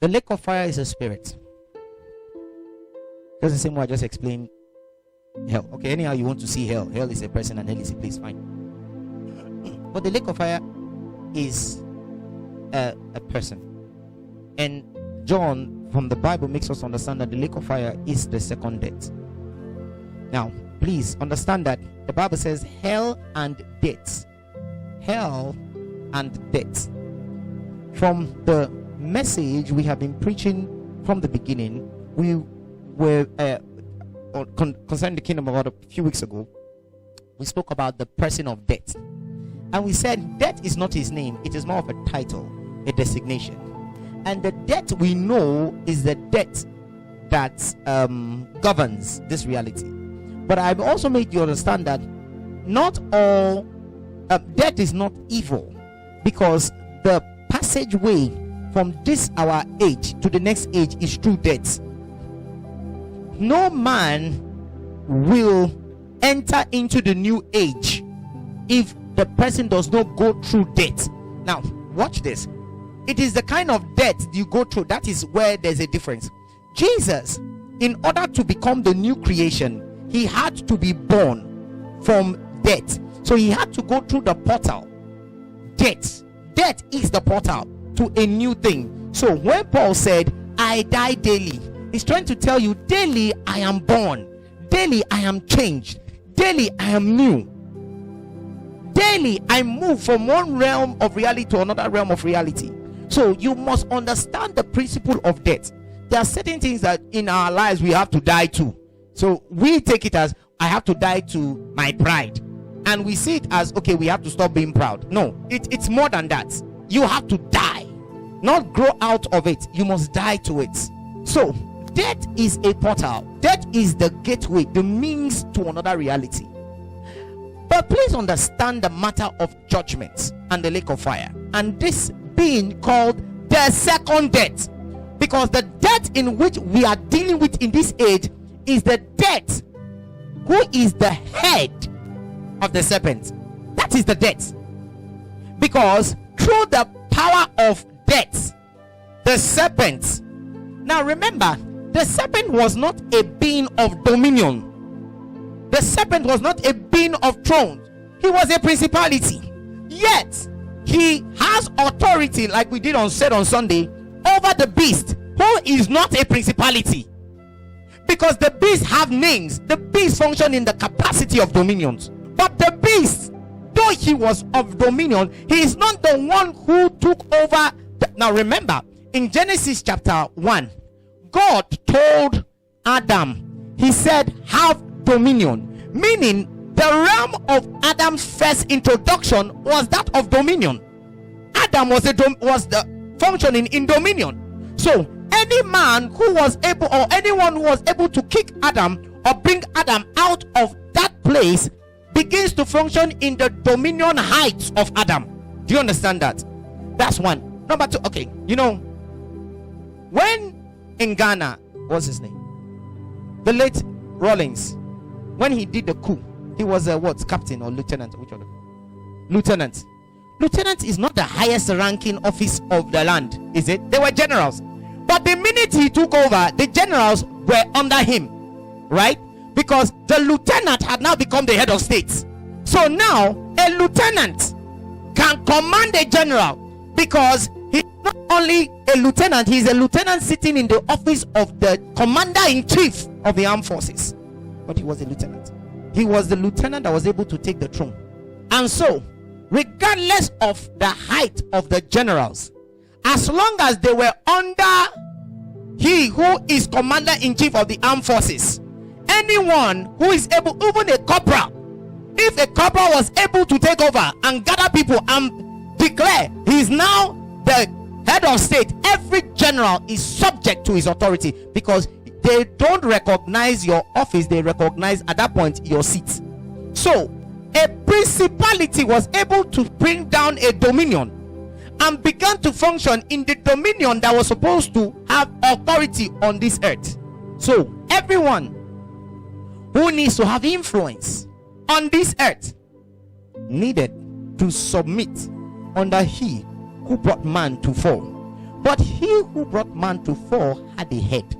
The lake of fire is a spirit. That's the same way I just explained hell. Okay, anyhow you want to see hell. Hell is a person and hell is a place, fine. But the lake of fire is a person. And John from the Bible makes us understand that the lake of fire is the second death. Now, please understand that the Bible says hell and death. Hell and death. From the message we have been preaching from the beginning, we were concerning the kingdom of God a few weeks ago. We spoke about the person of death, and we said death is not his name, it is more of a title, a designation. And the death we know is the death that governs this reality. But I've also made you understand that not all death is not evil, because the passageway from this our age to the next age is through death. No man will enter into the new age if the person does not go through death. Now watch this. It is the kind of death you go through that is where there's a difference. Jesus, in order to become the new creation, he had to be born from death. So he had to go through the portal. Death is the portal to a new thing. So when Paul said I die daily, he's trying to tell you daily I am born, daily I am changed, daily I am new, daily I move from one realm of reality to another realm of reality. So you must understand the principle of death. There are certain things that in our lives we have to die to. So we take it as I have to die to my pride, and we see it as okay, we have to stop being proud. No, it's more than that. You have to die, not grow out of it. You must die to it. So death is a portal. Death is the gateway, the means to another reality. But please understand the matter of judgment and the lake of fire, and this being called the second death, because the death in which we are dealing with in this age is the death who is the head of the serpent. That is the death, because through the power of death, the serpent. Now remember, the serpent was not a being of dominion. The serpent was not a being of throne. He was a principality. Yet he has authority, like we did on Sunday, over the beast, who is not a principality, because the beasts have names. The beast function in the capacity of dominions, but the beast, though he was of dominion, he is not the one who took over now remember, in Genesis chapter 1, God told Adam, he said, have dominion, meaning the realm of Adam's first introduction was that of dominion. Adam was the functioning in dominion. So any man who was able, or anyone who was able to kick Adam or bring Adam out of that place, begins to function in the dominion heights of Adam. Do you understand that? That's one. Number two, okay, you know, when in Ghana, what's his name? The late Rawlings, when he did the coup, he was a what? Captain or lieutenant? Which one? Lieutenant. Lieutenant is not the highest ranking office of the land, is it? They were generals. But the minute he took over, the generals were under him, right? Because the lieutenant had now become the head of state. So now a lieutenant can command a general, because he's not only a lieutenant, he's a lieutenant sitting in the office of the commander-in-chief of the armed forces. But he was a lieutenant. He was the lieutenant that was able to take the throne. And so, regardless of the height of the generals, as long as they were under he who is commander-in-chief of the armed forces, anyone who is able, even a corporal, if a corporal was able to take over and gather people and declare he is now the head of state, every general is subject to his authority, because they don't recognize your office, they recognize at that point your seat. So a principality was able to bring down a dominion and began to function in the dominion that was supposed to have authority on this earth. So everyone who needs to have influence on this earth needed to submit under he who brought man to fall. But he who brought man to fall had a head.